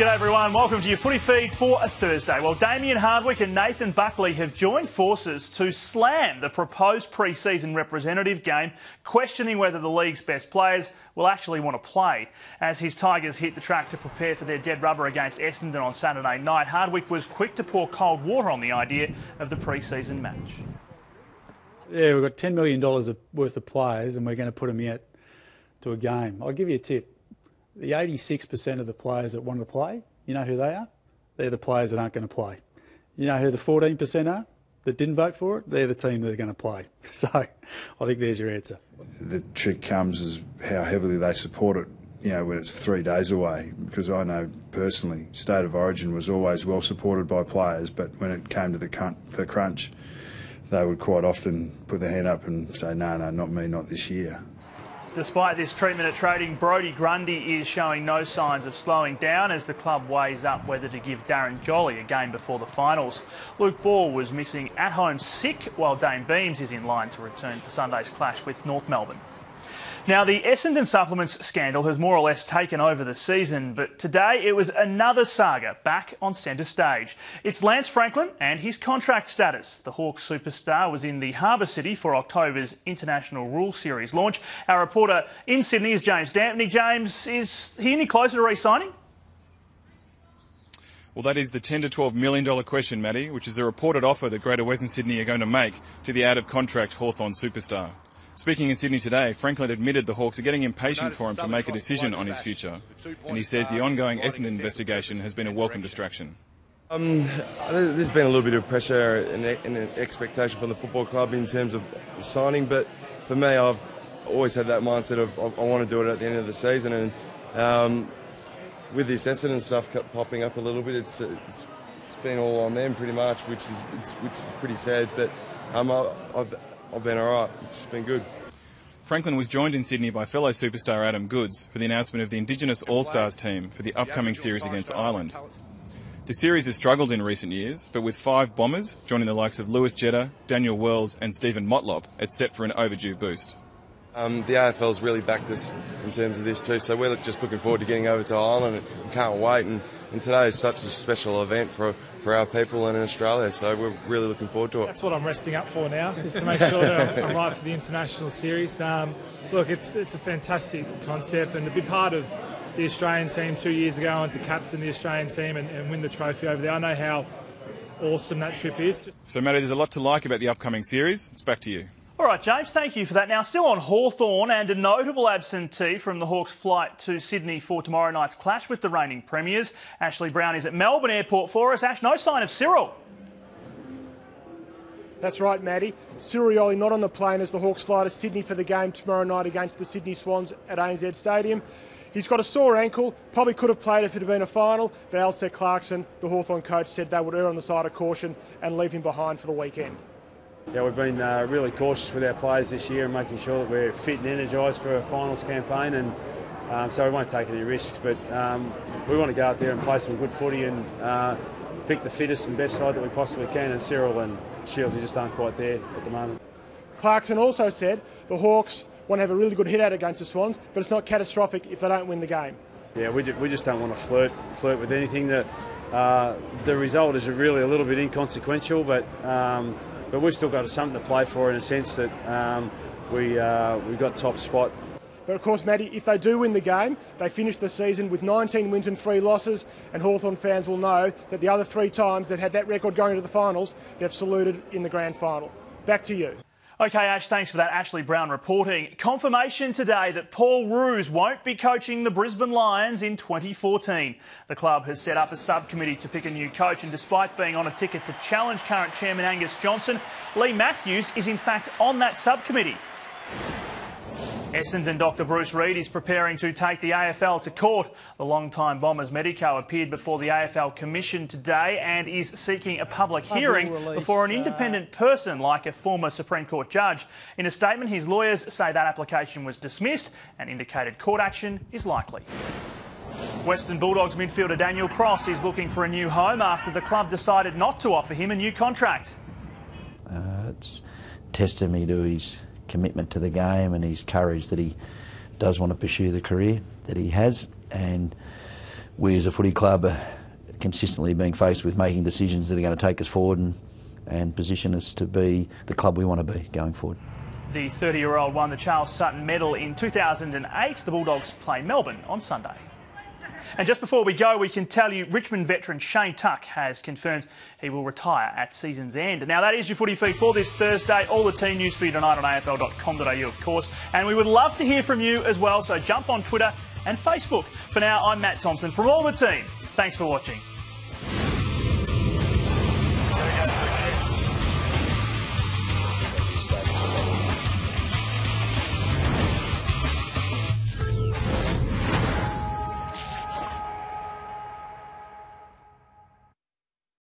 G'day everyone, welcome to your footy feed for a Thursday. Well, Damien Hardwick and Nathan Buckley have joined forces to slam the proposed pre-season representative game, questioning whether the league's best players will actually want to play. As his Tigers hit the track to prepare for their dead rubber against Essendon on Saturday night, Hardwick was quick to pour cold water on the idea of the pre-season match. Yeah, we've got $10 million worth of players and we're going to put them yet to a game. I'll give you a tip. The 86% of the players that want to play, you know who they are? They're the players that aren't going to play. You know who the 14% are that didn't vote for it? They're the team that are going to play. So I think there's your answer. The trick comes as how heavily they support it, you know, when it's 3 days away. Because I know personally, State of Origin was always well supported by players, but when it came to the crunch, they would quite often put their hand up and say, no, not me, not this year. Despite this treatment at trading, Brodie Grundy is showing no signs of slowing down as the club weighs up whether to give Darren Jolly a game before the finals. Luke Ball was missing at home sick, while Dane Beams is in line to return for Sunday's clash with North Melbourne. Now, the Essendon supplements scandal has more or less taken over the season, but today it was another saga back on centre stage. It's Lance Franklin and his contract status. The Hawks superstar was in the Harbour City for October's International Rules Series launch. Our reporter in Sydney is James Dampney. James, is he any closer to re-signing? Well, that is the $10 to $12 million question, Matty, which is the reported offer that Greater Western Sydney are going to make to the out-of-contract Hawthorn superstar. Speaking in Sydney today, Franklin admitted the Hawks are getting impatient for him to make a decision on his future, and he says the ongoing Essendon investigation has been a welcome distraction. There's been a little bit of pressure and expectation from the football club in terms of signing, but for me, I've always had that mindset of I want to do it at the end of the season, and with this Essendon stuff popping up a little bit, it's been all on them pretty much, which is pretty sad, but I've been all right. It's been good. Franklin was joined in Sydney by fellow superstar Adam Goodes for the announcement of the Indigenous All-Stars team for the upcoming series against Ireland. The series has struggled in recent years, but with 5 Bombers joining the likes of Lewis Jetta, Daniel Wells and Stephen Motlop, it's set for an overdue boost. The AFL's really backed us in terms of this too, so we're just looking forward to getting over to Ireland and can't wait. And today is such a special event for our people and in Australia, so we're really looking forward to it. That's what I'm resting up for now, is to make sure that I'm right for the international series. Look, it's a fantastic concept, and to be part of the Australian team 2 years ago and to captain the Australian team and win the trophy over there, I know how awesome that trip is. So, Matty, there's a lot to like about the upcoming series. It's back to you. All right, James, thank you for that. Now, still on Hawthorn, and a notable absentee from the Hawks' flight to Sydney for tomorrow night's clash with the reigning premiers. Ashley Brown is at Melbourne Airport for us. Ash, no sign of Cyril. That's right, Maddie. Cyril not on the plane as the Hawks fly to Sydney for the game tomorrow night against the Sydney Swans at ANZ Stadium. He's got a sore ankle, probably could have played if it had been a final, but Alistair Clarkson, the Hawthorn coach, said they would err on the side of caution and leave him behind for the weekend. Yeah, we've been really cautious with our players this year and making sure that we're fit and energised for a finals campaign, and so we won't take any risks, but we want to go out there and play some good footy and pick the fittest and best side that we possibly can, and Cyril and Shieldsy just aren't quite there at the moment. Clarkson also said the Hawks want to have a really good hit out against the Swans, but it's not catastrophic if they don't win the game. Yeah, we just don't want to flirt with anything. The result is really a little bit inconsequential, but we've still got something to play for in a sense that we've got top spot. But of course, Matty, if they do win the game, they finish the season with 19 wins and 3 losses, and Hawthorn fans will know that the other 3 times they've had that record going to the finals, they've saluted in the grand final. Back to you. OK, Ash, thanks for that. Ashley Brown reporting. Confirmation today that Paul Roos won't be coaching the Brisbane Lions in 2014. The club has set up a subcommittee to pick a new coach, and despite being on a ticket to challenge current chairman Angus Johnson, Lee Matthews is in fact on that subcommittee. Essendon Dr Bruce Reid is preparing to take the AFL to court. The long-time Bombers medico appeared before the AFL Commission today and is seeking a public hearing before an independent person like a former Supreme Court judge. In a statement, his lawyers say that application was dismissed and indicated court action is likely. Western Bulldogs midfielder Daniel Cross is looking for a new home after the club decided not to offer him a new contract. It's testimony to his commitment to the game and his courage that he does want to pursue the career that he has, and we as a footy club are consistently being faced with making decisions that are going to take us forward and position us to be the club we want to be going forward. The 30-year-old won the Charles Sutton Medal in 2008. The Bulldogs play Melbourne on Sunday. And just before we go, we can tell you Richmond veteran Shane Tuck has confirmed he will retire at season's end. Now, that is your footy feed for this Thursday. All the team news for you tonight on afl.com.au, of course. And we would love to hear from you as well, so jump on Twitter and Facebook. For now, I'm Matt Thompson from all the team. Thanks for watching.